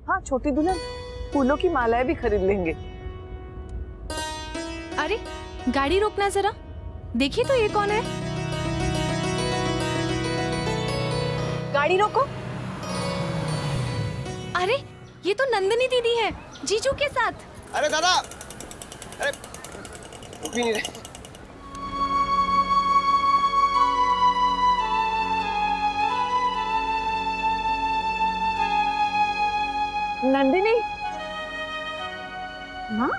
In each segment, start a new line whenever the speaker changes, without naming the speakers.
हाँ, छोटी दुल्हन फूलों की मालाएं भी खरीद लेंगे।
अरे गाड़ी रोकना जरा, देखिए तो ये कौन है?
गाड़ी रोको।
अरे ये तो नंदिनी दीदी है, जीजू के साथ।
अरे दादा, अरे रुक ही नहीं रहे।
नंदिनी, माँ,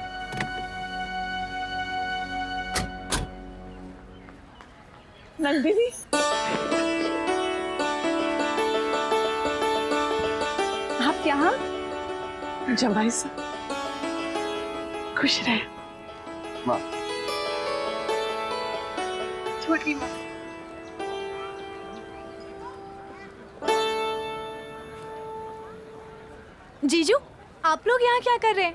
नंदिनी, आप यहाँ? जमाई साहब, खुश रहे।
माँ,
छोटी माँ,
जीजू आप लोग यहाँ क्या कर रहे हैं?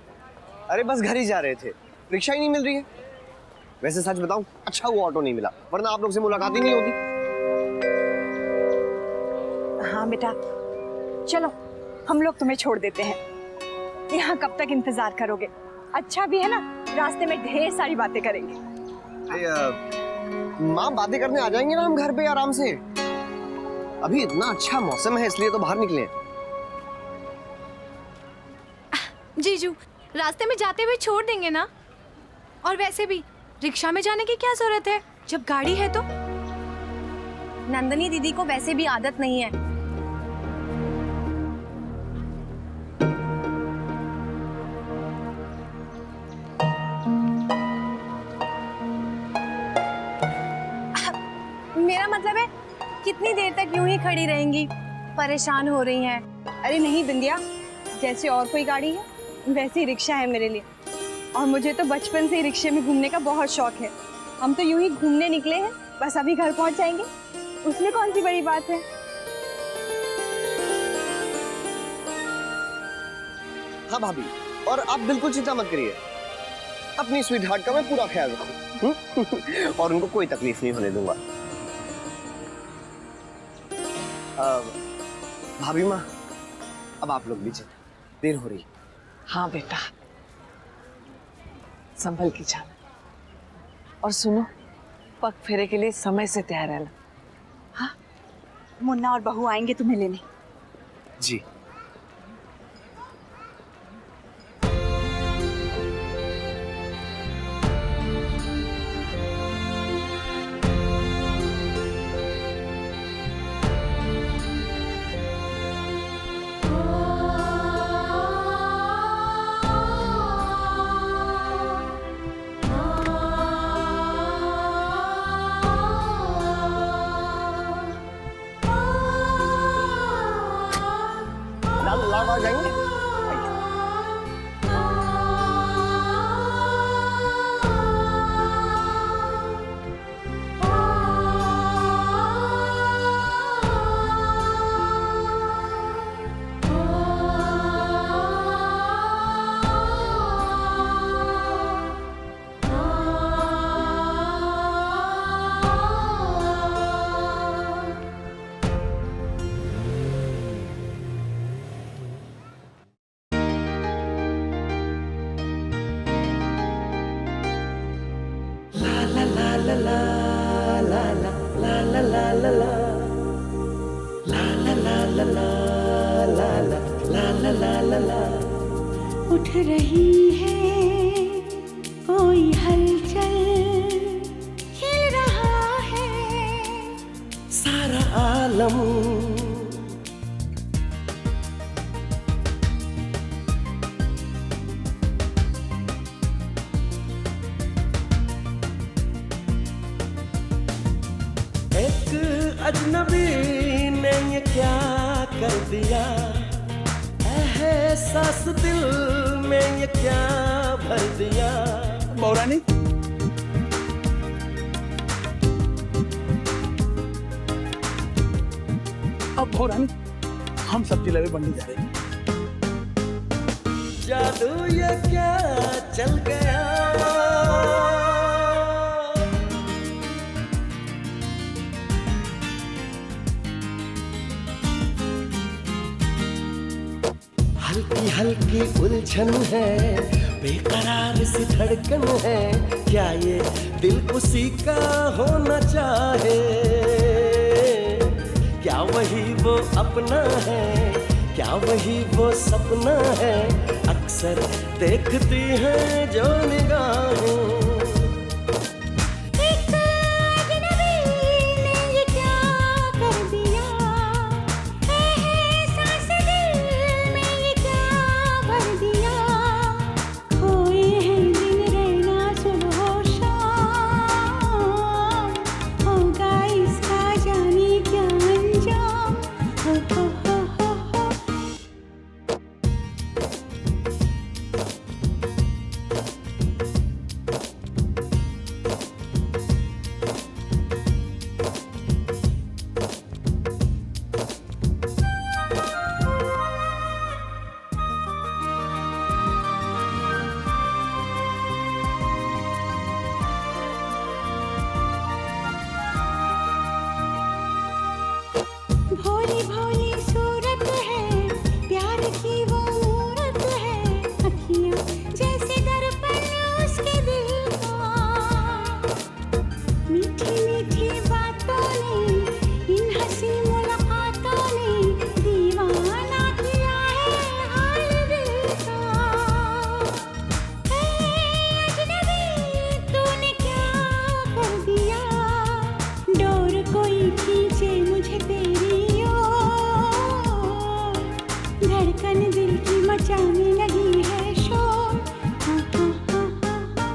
अरे बस घर ही जा रहे थे, रिक्शा ही नहीं मिल रही है। वैसे सच बताऊं, अच्छा हुआ ऑटो नहीं मिला, वरना आप लोग से मुलाकात ही नहीं होती।
हाँ बेटा, चलो हम लोग तुम्हें छोड़ देते हैं। यहाँ कब तक इंतजार करोगे? अच्छा भी है ना, रास्ते में ढेर सारी बातें करेंगे।
माँ, बातें करने आ जाएंगे ना हम घर पे आराम से। अभी इतना अच्छा मौसम है, इसलिए तो बाहर निकले हैं।
जीजू रास्ते में जाते हुए छोड़ देंगे ना? और वैसे भी रिक्शा में जाने की क्या जरूरत है जब गाड़ी है तो?
नंदिनी दीदी को वैसे भी आदत नहीं है। मेरा मतलब है, कितनी देर तक यूं ही खड़ी रहेंगी, परेशान हो रही हैं? अरे नहीं बिंदिया, जैसे और कोई गाड़ी है वैसे ही रिक्शा है मेरे लिए। और मुझे तो बचपन से ही रिक्शे में घूमने का बहुत शौक है। हम तो यूं ही घूमने निकले हैं, बस अभी घर पहुंच जाएंगे, उसमें कौन सी बड़ी बात है।
हाँ भाभी, और आप बिल्कुल चिंता मत करिए, अपनी स्वीट हार्ट का मैं पूरा ख्याल रखूं और उनको कोई तकलीफ नहीं होने दूंगा। भाभी माँ, अब आप लोग भी चलें, देर हो रही।
हाँ बेटा, संभल के जाना। और सुनो, पग फेरे के लिए समय से तैयार रहना। हाँ,
मुन्ना और बहू आएंगे तुम्हें लेने।
जी। लाल जाएंगे।
उठ रही है कोई हलचल, हिल रहा है
सारा आलम। एक अजनबी ने ये क्या कर दिया, एहसास दिल में ये क्या भर दिया।
बौरानी, अब बौरानी, हम सब्जी लेवे बनने जा रहे हैं।
जादू ये क्या चल गया, हल्की हल्की उलझन है, बेकरार सी धड़कन है, क्या ये दिल उसी का होना चाहे? क्या वही वो अपना है, क्या वही वो सपना है? अक्सर देखती हैं जो निगाहें।
भोली भोली सूरत है, प्यार की वो मूरत है, अखियाँ जैसे दर्पण उसके दिल का। मीठी मीठी बातों ने, इन हंसी मुलाकातों ने दीवाना किया है हाल दिल का। ऐ अजनबी तूने क्या कर दिया, डोर कोई खींचे मुझे तेरी धड़कन दिल की मचाने लगी है शोर। हाँ हाँ हाँ हाँ हाँ।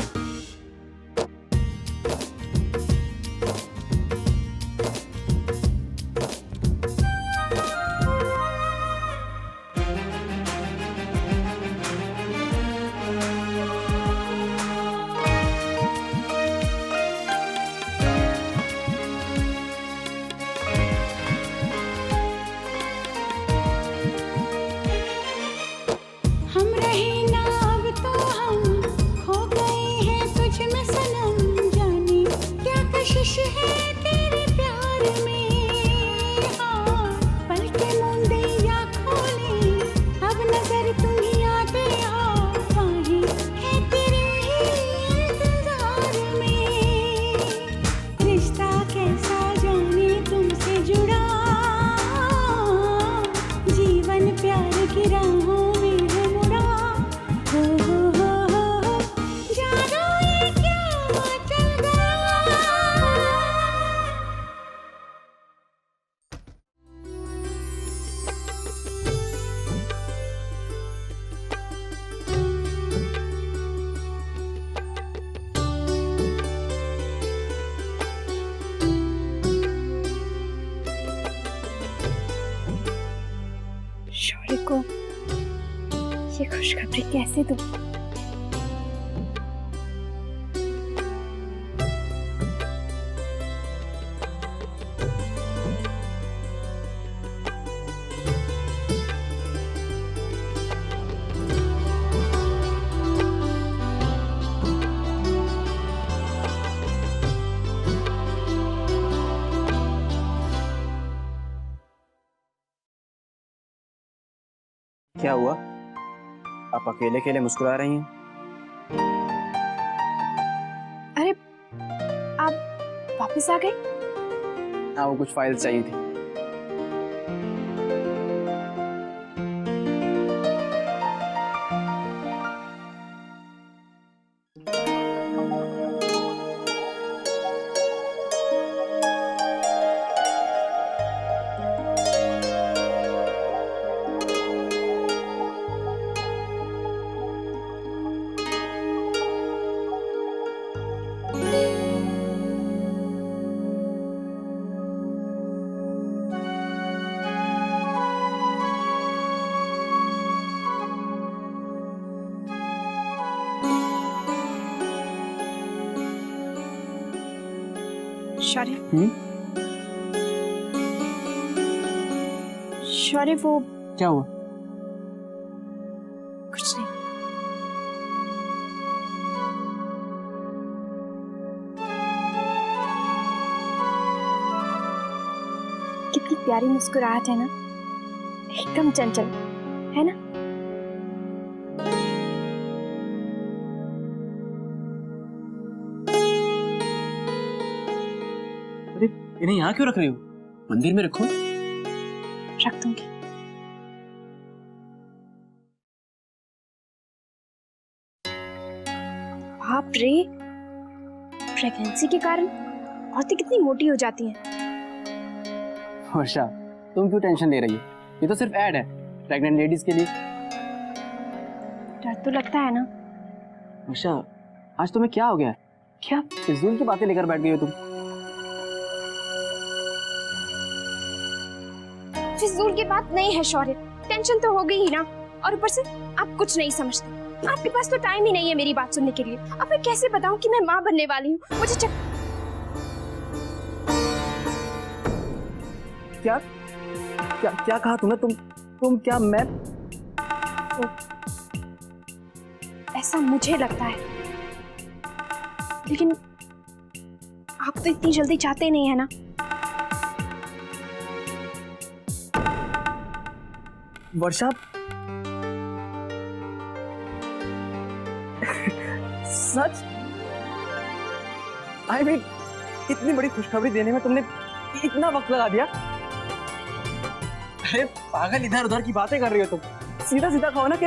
हम रहे ना अब तो हम खो गए हैं तुझ में सनम, जाने क्या कशिश है तेरे प्यार में। हाँ पलके मूंदे या खोले, अब नजर तुम्हीं आते हो, बाहें है तेरे ही इंतजार में। रिश्ता कैसा जाने तुमसे जुड़ा, जीवन प्यार की राहों में है मुड़ा। हो जानो ये क्या चल गया।
शौर्य को ये खुशखबरी कैसे दूं?
क्या हुआ? आप अकेले अकेले मुस्कुरा रही हैं?
अरे आप वापस आ गए?
हाँ, वो कुछ फाइल्स चाहिए थी।
शौर्य शौर्य वो
क्या हुआ?
कुछ नहीं। कितनी प्यारी मुस्कुराहट है ना, एकदम चंचल है ना।
इन्हें यहाँ क्यों रख रही हो? मंदिर में रखो।
रख दूंगी। बाप रे, प्रेगनेंसी के कारण औरतें कितनी मोटी हो जाती हैं।
वर्षा, तुम क्यों टेंशन ले रही हो? ये तो सिर्फ ऐड है प्रेग्नेंट लेडीज के लिए।
डर तो लगता है ना।
वर्षा, आज तुम्हें क्या हो गया है? क्या फिजूल की बातें लेकर बैठ गई हो तुम?
फिजूल की बात नहीं है शौर्य, टेंशन तो हो गई ही ना। और ऊपर से आप कुछ नहीं समझते। आपके पास तो टाइम ही नहीं है मेरी बात सुनने के लिए। अब मैं कैसे बताऊं कि मैं माँ बनने वाली हूँ? मुझे
क्या क्या क्या कहा तुमने? तुम क्या? मैं
ऐसा मुझे लगता है, लेकिन आप तो इतनी जल्दी चाहते नहीं है ना।
वर्षा, सच? आई मीन, इतनी बड़ी खुशखबरी देने में तुमने इतना वक्त लगा दिया? अरे पागल, इधर उधर की बातें कर रही हो तुम। सीधा सीधा कहो ना कि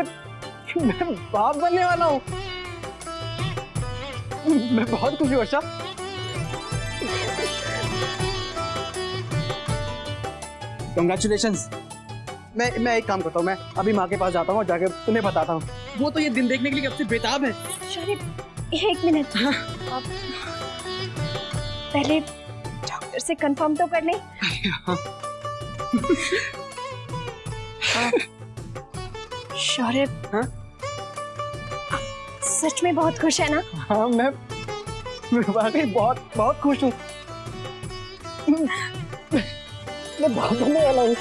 मैं बाप बनने वाला हूँ। मैं बहुत खुश हूँ वर्षा। कंग्रेचुलेशंस। मैं एक काम करता हूँ, मैं अभी माँ के पास जाता हूँ और जाके तुम्हें बताता हूँ। वो तो ये दिन देखने के लिए कब से बेताब है।
शौर्य, एक मिनट। आप पहले डॉक्टर से कंफर्म तो कर लें। शौर्य,
हाँ?
सच में बहुत खुश है ना?
हाँ, मैं वाकई बहुत बहुत खुश हूँ। मैं बहुत बनने वाला हूँ।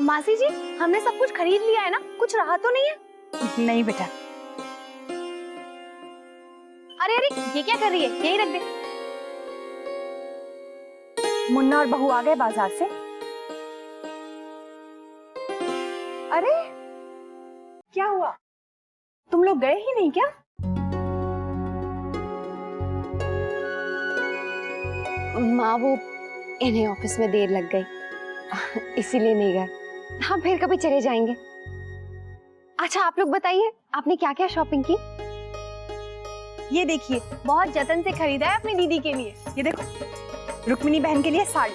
मासी जी, हमने सब कुछ खरीद लिया है ना? कुछ रहा तो नहीं है?
नहीं बेटा।
अरे अरे, ये क्या कर रही है? यही रख दे। मुन्ना और बहू आ गए बाजार से। अरे क्या हुआ? तुम लोग गए ही नहीं क्या?
माँ, वो इन्हें ऑफिस में देर लग गई, इसीलिए नहीं गए। हाँ, फिर कभी चले जाएंगे। अच्छा, आप लोग बताइए, आपने क्या क्या शॉपिंग की?
ये देखिए, बहुत जतन से खरीदा है अपनी दीदी के लिए। ये देखो, रुक्मिनी बहन के लिए साड़ी,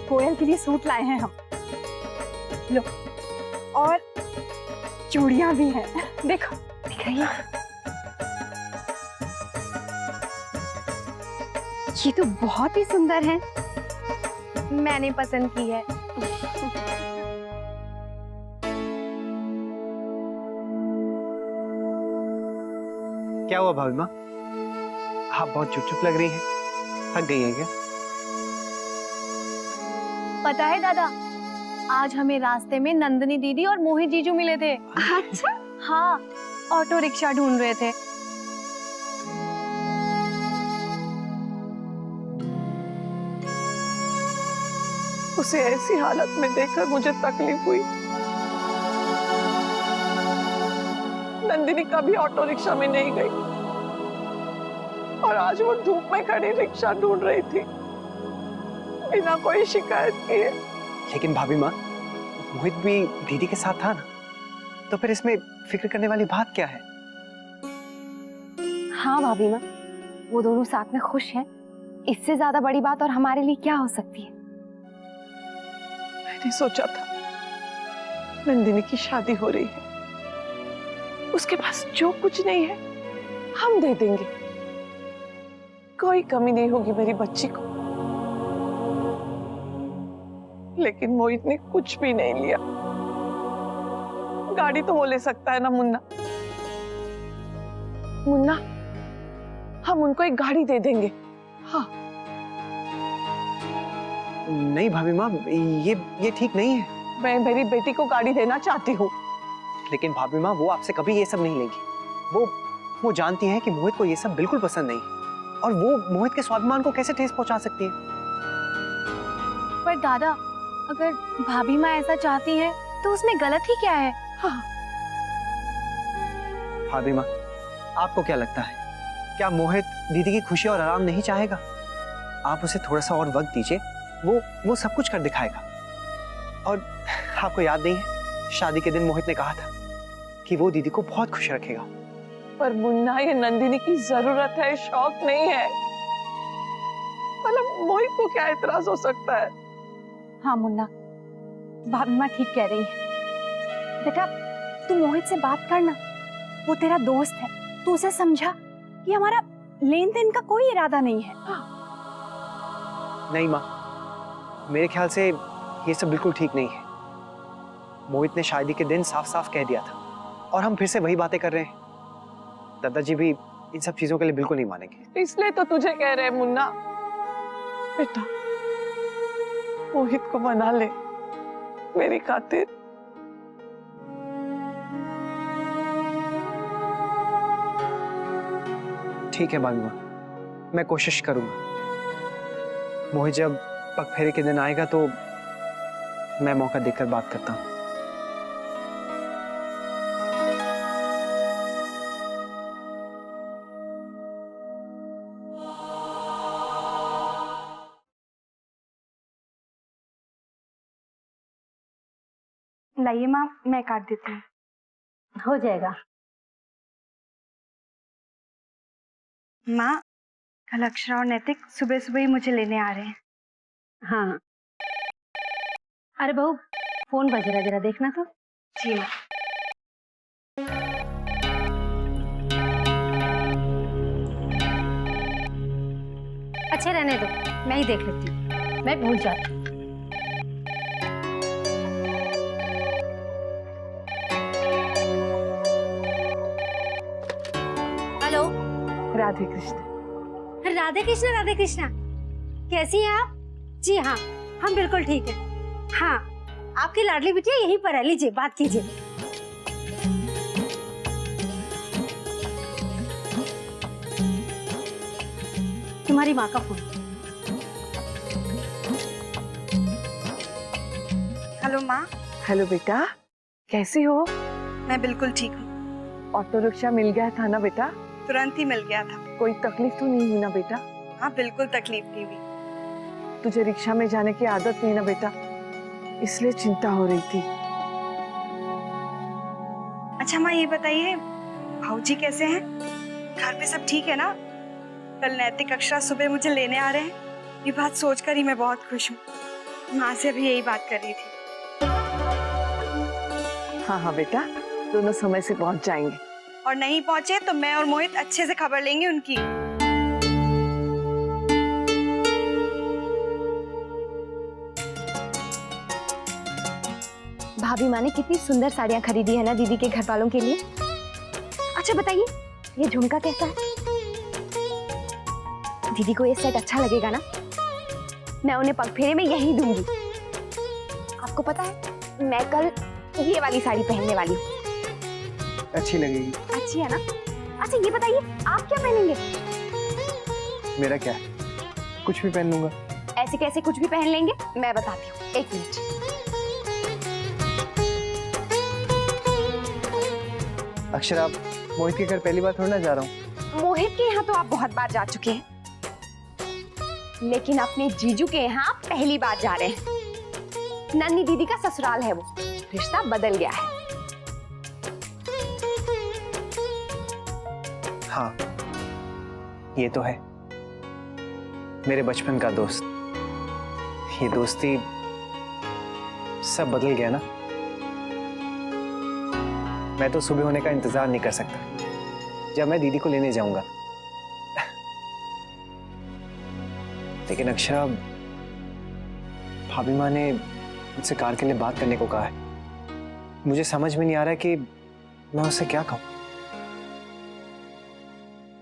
कोयल के लिए सूट लाए हैं हम। लो, और चूड़ियां भी हैं। देखो,
दिखाइए। ये तो बहुत ही सुंदर है।
मैंने पसंद की है।
क्या हुआ भाभी माँ? आप बहुत चुप चुप लग रही हैं। थक गई हैं क्या?
पता है दादा, आज हमें रास्ते में नंदिनी दीदी और मोहित जीजू मिले थे।
अच्छा?
हाँ, ऑटो रिक्शा ढूंढ रहे थे।
उसे ऐसी हालत में देखकर मुझे तकलीफ हुई। नंदिनी कभी ऑटो रिक्शा में नहीं गई और आज वो धूप में खड़ी रिक्शा ढूंढ रही थी बिना कोई शिकायत किए।
लेकिन भाभी माँ, मोहित भी दीदी के साथ था ना, तो फिर इसमें फिक्र करने वाली बात क्या है?
हाँ भाभी माँ, वो दोनों साथ में खुश हैं। इससे ज्यादा बड़ी बात और हमारे लिए क्या हो सकती है?
मैंने सोचा था नंदिनी की शादी हो रही है, उसके पास जो कुछ नहीं है हम दे देंगे, कोई कमी नहीं होगी मेरी बच्ची को। लेकिन मोहित ने कुछ भी नहीं लिया। गाड़ी तो वो ले सकता है ना मुन्ना। मुन्ना, हम उनको एक गाड़ी दे देंगे। हाँ।
नहीं भाभी माँ, ये ठीक नहीं है।
मैं मेरी बेटी को गाड़ी देना चाहती हूँ।
लेकिन भाभी माँ, वो आपसे कभी ये सब नहीं लेगी। वो जानती हैं कि मोहित को ये सब बिल्कुल पसंद नहीं, और वो मोहित के स्वाभिमान को कैसे ठेस पहुंचा सकती है?
पर दादा, अगर भाभी माँ ऐसा चाहती है तो उसमें गलत ही क्या है?
हाँ।
भाभी माँ, आपको क्या लगता है
क्या मोहित दीदी की खुशी और आराम नहीं चाहेगा? आप उसे थोड़ा सा और वक्त दीजिए, वो सब कुछ कर दिखाएगा। और आपको याद नहीं है, शादी के दिन मोहित ने कहा था कि वो दीदी को बहुत खुश रखेगा।
पर मुन्ना, ये नंदिनी की जरूरत है, शौक नहीं है। मतलब मोहित को क्या एतराज हो सकता है?
हाँ मुन्ना, भाभी माँ ठीक कह रही है। बेटा तू मोहित से बात करना, वो तेरा दोस्त है, तू उसे समझा कि हमारा लेन देन का कोई इरादा नहीं है।
नहीं माँ, मेरे ख्याल से ये सब बिल्कुल ठीक नहीं है। मोहित ने शादी के दिन साफ साफ कह दिया था और हम फिर से वही बातें कर रहे हैं। दादाजी भी इन सब चीजों के लिए बिल्कुल नहीं मानेंगे।
इसलिए तो तुझे कह रहे हैं मुन्ना, बेटा मोहित को मना ले मेरी खातिर।
ठीक है भाभी माँ, मैं कोशिश करूंगा। मोहित जब पग फेरे के दिन आएगा तो मैं मौका देखकर बात करता हूँ।
लाइए माँ, मैं काट देती हूँ।
हो जाएगा।
माँ, कल अक्षरा और नैतिक सुबह सुबह ही मुझे लेने आ रहे हैं।
हाँ। अरे बहू, फोन बज रहा, जरा देखना तो।
जी माँ।
अच्छा रहने दो, मैं ही देख लेती हूँ, मैं भूल जाती हूँ। हेलो।
राधे कृष्ण।
राधे कृष्णा, राधे कृष्णा, कैसी हैं आप? जी हाँ, हम बिल्कुल ठीक हैं। हाँ, आपकी लाडली बिटिया यहीं पर है, लीजिए बात कीजिए। तुम्हारी माँ का फोन।
हेलो माँ।
हेलो बेटा, कैसी हो?
मैं बिल्कुल ठीक हूँ।
ऑटो रिक्शा मिल गया था ना बेटा?
तुरंत ही मिल गया था।
कोई तकलीफ तो नहीं हुई ना बेटा?
हाँ बिल्कुल तकलीफ नहीं हुई।
तुझे रिक्शा में जाने की आदत नहीं ना बेटा, इसलिए चिंता हो रही थी।
अच्छा माँ, ये बताइए भाऊजी कैसे हैं? घर पे सब ठीक है ना? कल नैतिक अक्षरा सुबह मुझे लेने आ रहे हैं, ये बात सोचकर ही मैं बहुत खुश हूँ। माँ से भी यही बात कर रही थी।
हाँ हाँ बेटा, दोनों समय से पहुंच जाएंगे।
और नहीं पहुंचे तो मैं और मोहित अच्छे से खबर लेंगे उनकी।
भाभी माँ ने कितनी सुंदर साड़ियाँ खरीदी है ना दीदी के घर वालों के लिए। अच्छा बताइए, ये झुमका कैसा है? दीदी को ये सेट अच्छा लगेगा ना? मैं उन्हें पगफेरे में यही दूंगी। आपको पता है, मैं कल ये वाली साड़ी पहनने वाली हूँ।
अच्छी लगेगी।
अच्छी है ना? अच्छा ये बताइए, आप क्या पहनेंगे?
मेरा क्या है, कुछ भी पहन लूंगा।
ऐसे कैसे कुछ भी पहन लेंगे? मैं बताती हूँ, एक मिनट।
अक्षरा, आप मोहित के घर पहली बार थोड़ा ना जा रहा हूँ।
मोहित के यहाँ तो आप बहुत बार जा चुके हैं, लेकिन अपने जीजू के यहाँ पहली बार जा रहे हैं। नन्ही दीदी का ससुराल है वो, रिश्ता बदल गया है।
हाँ, ये तो है, मेरे बचपन का दोस्त। ये दोस्ती सब बदल गया ना। मैं तो सुबह होने का इंतजार नहीं कर सकता जब मैं दीदी को लेने जाऊंगा। लेकिन अक्षरा, भाभी माँ ने मुझसे कार के लिए बात करने को कहा है। मुझे समझ में नहीं आ रहा है कि मैं उससे क्या कहूं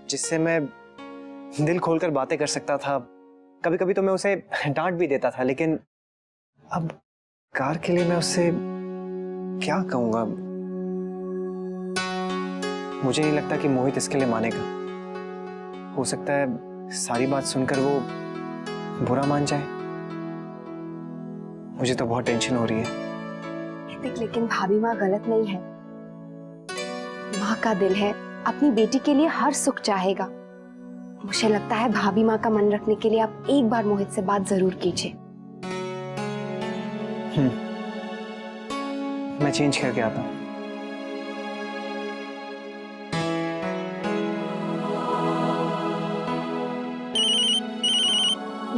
जिससे मैं दिल खोलकर बातें कर सकता था। कभी कभी तो मैं उसे डांट भी देता था, लेकिन अब कार के लिए मैं उससे क्या कहूंगा? मुझे नहीं लगता कि मोहित इसके लिए मानेगा। हो सकता है सारी बात सुनकर वो बुरा मान जाए। मुझे तो बहुत टेंशन हो रही है।
लेकिन भाभी माँ गलत नहीं है। माँ का दिल है, अपनी बेटी के लिए हर सुख चाहेगा। मुझे लगता है भाभी माँ का मन रखने के लिए आप एक बार मोहित से बात जरूर कीजिए।
मैं चेंज करके आता हूँ।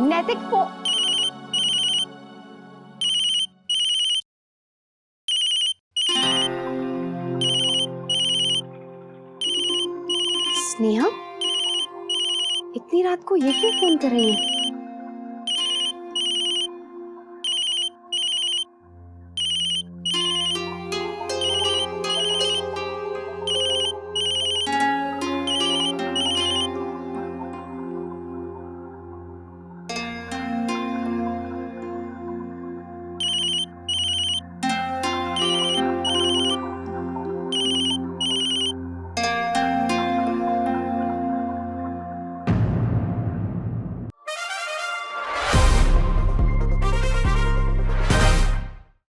नैतिक फो स्नेहा, इतनी रात को ये क्यों फोन कर रही है?